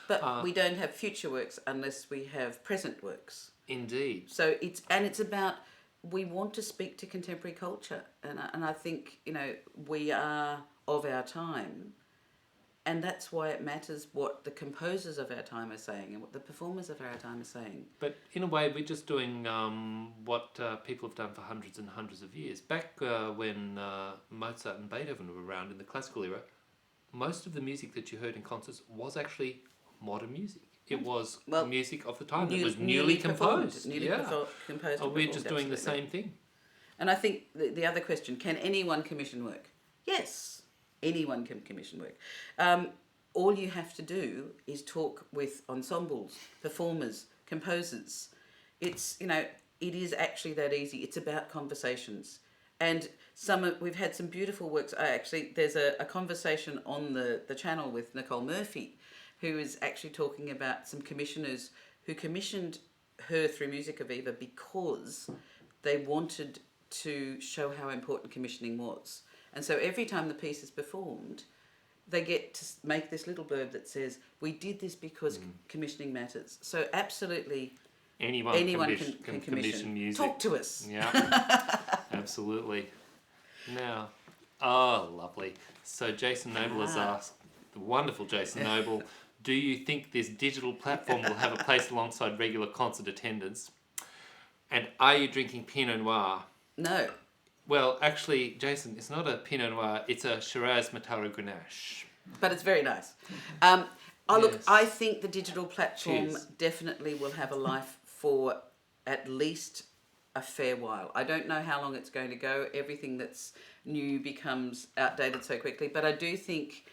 Speaker 1: But we don't have future works unless we have present works.
Speaker 2: Indeed.
Speaker 1: So it's about, we want to speak to contemporary culture, and I think, you know, we are of our time, and that's why it matters what the composers of our time are saying and what the performers of our time are saying.
Speaker 2: But in a way, we're just doing what people have done for hundreds and hundreds of years. Back when Mozart and Beethoven were around in the classical era, most of the music that you heard in concerts was actually modern music. It was music of the time that was newly composed.
Speaker 1: Composed.
Speaker 2: We're just doing the same thing.
Speaker 1: And I think the other question, can anyone commission work? Yes, anyone can commission work. All you have to do is talk with ensembles, performers, composers. It's, you know, it is actually that easy. It's about conversations. And we've had some beautiful works. There's a conversation on the channel with Nicole Murphy, who is actually talking about some commissioners who commissioned her through Musica Viva because they wanted to show how important commissioning was. And so every time the piece is performed, they get to make this little blurb that says, we did this because commissioning matters. So absolutely anyone can commission music. Talk to us.
Speaker 2: Yeah, absolutely. Now, lovely. So Jason Noble has asked, the wonderful Jason Noble, do you think this digital platform will have a place alongside regular concert attendance? And are you drinking Pinot Noir?
Speaker 1: No.
Speaker 2: Well, actually, Jason, it's not a Pinot Noir, it's a Shiraz Mataro Grenache.
Speaker 1: But it's very nice. Look, I think the digital platform definitely will have a life for at least a fair while. I don't know how long it's going to go. Everything that's new becomes outdated so quickly. But I do think,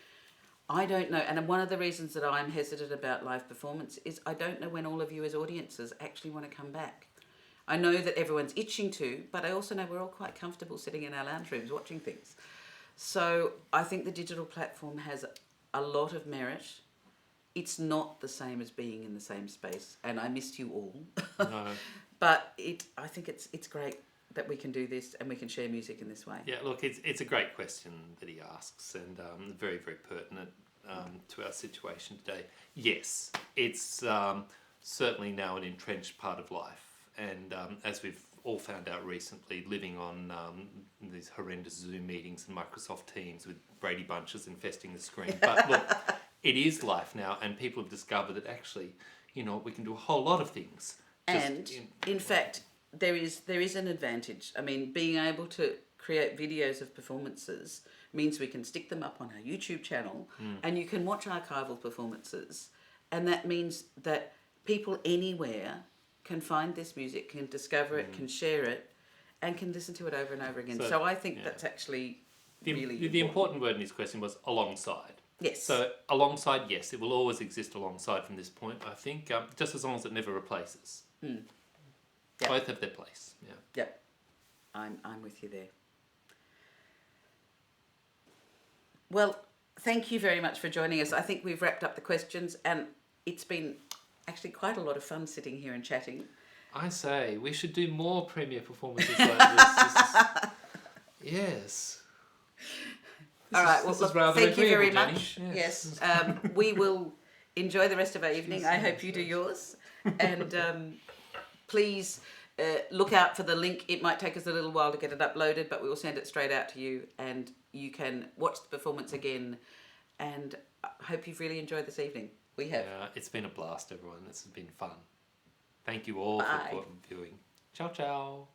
Speaker 1: I don't know, and one of the reasons that I'm hesitant about live performance is I don't know when all of you as audiences actually want to come back. I know that everyone's itching to, but I also know we're all quite comfortable sitting in our lounge rooms watching things. So I think the digital platform has a lot of merit. It's not the same as being in the same space, and I missed you all.
Speaker 2: No.
Speaker 1: But I think it's great that we can do this and we can share music in this way.
Speaker 2: Yeah, look, it's a great question that he asks, and very, very pertinent. to our situation today. Yes, it's certainly now an entrenched part of life. And as we've all found out recently, living on these horrendous Zoom meetings and Microsoft Teams with Brady Bunches infesting the screen. But look, it is life now, and people have discovered that actually, you know, we can do a whole lot of things.
Speaker 1: And in fact, there is an advantage. I mean, being able to create videos of performances means we can stick them up on our YouTube channel, and you can watch archival performances, and that means that people anywhere can find this music, can discover it, can share it, and can listen to it over and over again. So I think that's actually really
Speaker 2: the important word in this question was alongside.
Speaker 1: Yes.
Speaker 2: So alongside, yes, it will always exist alongside from this point, I think, just as long as it never replaces.
Speaker 1: Yep.
Speaker 2: Both have their place. Yeah.
Speaker 1: Yep. I'm with you there. Well, thank you very much for joining us. I think we've wrapped up the questions, and it's been actually quite a lot of fun sitting here and chatting.
Speaker 2: I say, we should do more premiere performances like this. Yes.
Speaker 1: All right, well, look, thank you very
Speaker 2: Jenny.
Speaker 1: much. Yes. We will enjoy the rest of our evening. I hope you do yours. And please look out for the link. It might take us a little while to get it uploaded, but we will send it straight out to you, and you can watch the performance again. And I hope you've really enjoyed this evening. We have.
Speaker 2: Yeah, it's been a blast, everyone. This has been fun. Thank you all for viewing. Ciao, ciao.